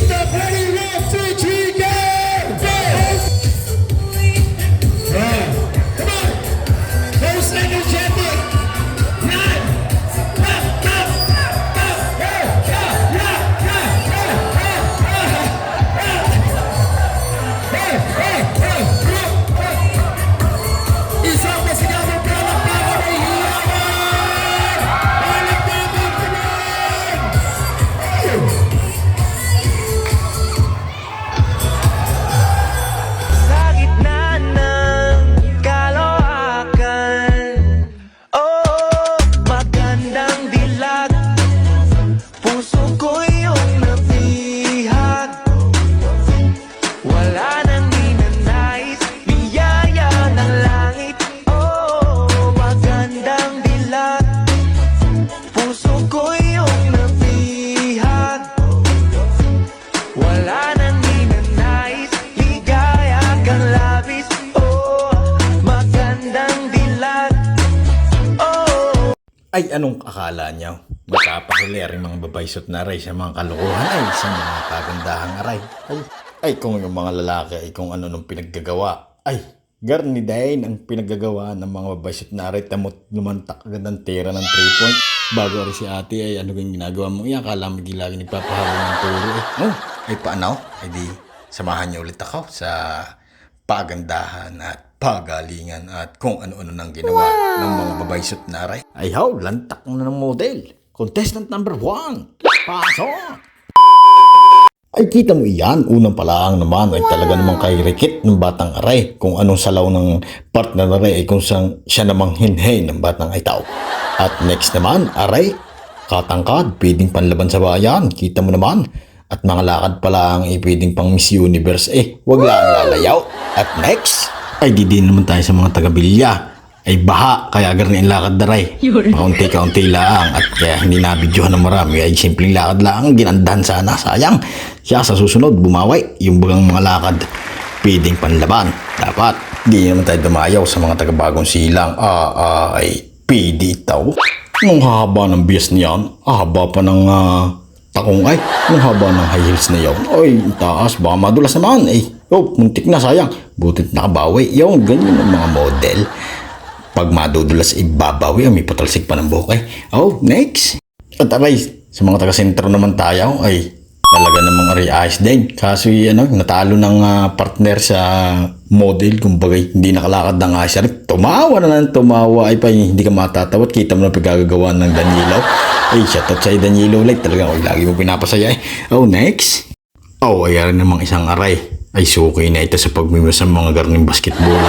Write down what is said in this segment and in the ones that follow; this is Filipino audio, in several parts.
Stop ready, 1, 2, 3, go! Come on! Most energetic! Nine! Isang masigaw ng palakpakan ay hiyawan! Balik natin tuloy! Sa gitna ng kaloakan, oh, magandang dilag. Puso ko iyong napihag. Wala nang ninanais, biyaya ng langit. Oh, magandang dilag. Puso ko iyong napihag. Wala nang ninanais, ligaya kang labis. Oh, magandang dilag. Oh. Ay, anong akala niyo? Magkapakilaring mga babaysot na aray sa mga kalokohan ay sa mga kagandahang aray. Ay, kung yung mga lalaki ay kung ano nung pinaggagawa. Ay, garni dahil ang pinaggagawa ng mga babaysot na aray tamot lumantak agad ng tira ng 3 point. Bago rin si ate ay ano yung ginagawa mo? Iya, akala mo lagi nagpapahabol ng turo eh. Oh, ay paano? Ay di, samahan niyo ulit ako sa pagandahan at pagalingan at kung ano-ano nang ginawa ng mga babaysot na aray. Ay how, lantak na ng model. Contestant number 1. Pasok! Ay kita mo iyan, unang palaang naman ay talaga namang kay Rikit ng batang aray. Kung anong salaw ng partner na aray ay kung siya namang hinhay ng batang ay tao. At next naman, aray, katangkad, pwedeng panlaban sa bayan, kita mo naman. At mga lakad pala ang pwedeng pang Miss Universe wag lang lalayaw. At next, ay di din naman tayo sa mga taga-bilya. Ay baha, kaya garni ang lakad daray. Kaunti-kaunti lang at kaya hindi nabidyohan ng marami ay simpleng lakad lang, ginandahan sana, sayang. Siya sa susunod, bumawi, yung bagang mga lakad, pwedeng panlaban. Dapat, di naman tayo dumayaw sa mga taga-bagong silang, ay pwede itaw. Nung haba ng bias niyan, haba pa ng takong ay, nung haba ng high heels na yun, ay taas, baka madulas naman, muntik na, sayang. Butit nakabawi, yung ganyan ng mga model. Pag madudulas ibabawi, may patalsik pa ng buhok next. At aray, sa mga taga-sentro naman tayo, ay talaga namang aray ayos din. Kaso natalo ng partner sa model, kumbaga hindi nakalakad ng ayos. Tumawa na lang, tumawa, ay pa hindi ka matatawat. Kita mo na pagkagagawa ng Danilo. Ay, shoutout sa Danilo, like talaga, lagi mo pinapasaya next. Ay aray namang isang aray. Ay, suki na ito sa pagmimos ng mga garning basketball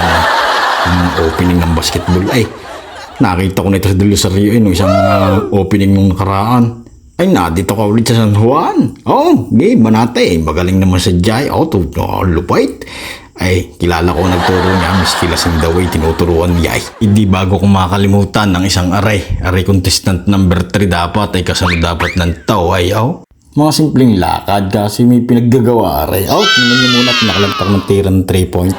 ang opening ng basketball nakita ko nito sa Del Rosario isang opening nung nakaraan dito ka ulit sa San Juan game manate magaling naman sa Jai lupait kilala ko nagturo niya Miss Kilasing the way tinuturuan niya hindi bago ko makalimutan ng isang aray contestant number 3 dapat kasunod dapat ng tao mga simpleng lakad kasi may pinaggagawa tingnan niyo muna at nakalagtak ng tira ng 3 point.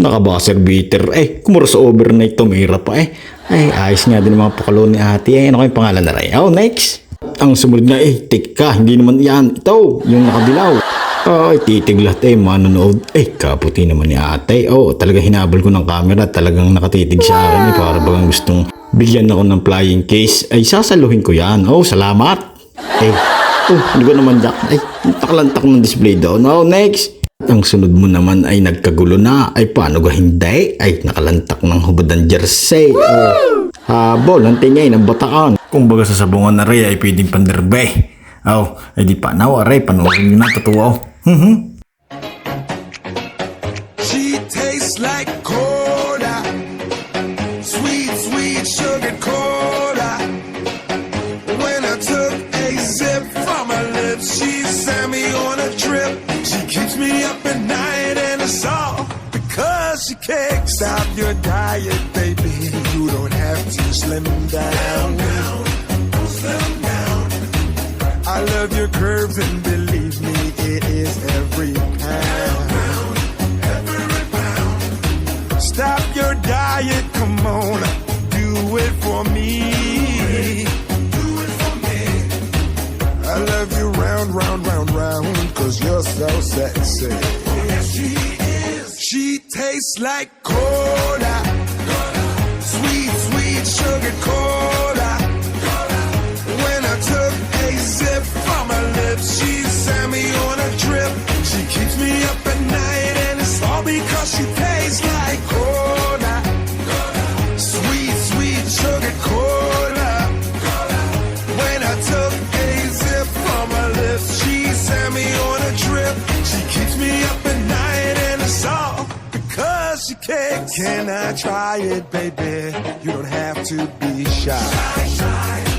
Nakabaser beater kumura sa overnight tumira pa ayos nga din mga pakalo ni ate ano kayong pangalan na rin next ang sumunod na tika hindi naman yan ito yung nakadilaw titiglat manonood kaputi naman ni ate talaga hinabol ko ng camera talagang nakatitig sa akin para bagang gustong bigyan ako ng flying case sasaluhin ko yan salamat hindi ko naman jack nakalantak ng display daw next. Ang sunod mo naman ay nagkagulo na paano ga hindi nakalantak ng hubad ng jersey habol ang tingay ng bataan kumbaga sa sabungan na rin ay pwedeng panderbe di pa panoorin nyo na totoo She tastes like cola, sweet, sweet sugar cola. When I took a sip from her lips, she sent me on a trip. She keeps me up at night and it's all because she can't stop your diet, baby. You don't have to slim down. Slim down. I love your curves and believe me, it is every pound. Every pound. Stop your diet, come on, do it for me. Do it for me. round, round, round, round, cause you're so sexy. Yes, she is. She tastes like cola. Sweet, sweet sugar cola. When I took a sip from her lips, she sent me on a trip. She keeps me up at night, and it's all because she tastes like cola. Sweet, sweet sugar cola. When I took a sip from her lips, she sent me on a trip. She keeps me up at night, and it's all because she cares. Can I try it, baby? You don't have to be shy.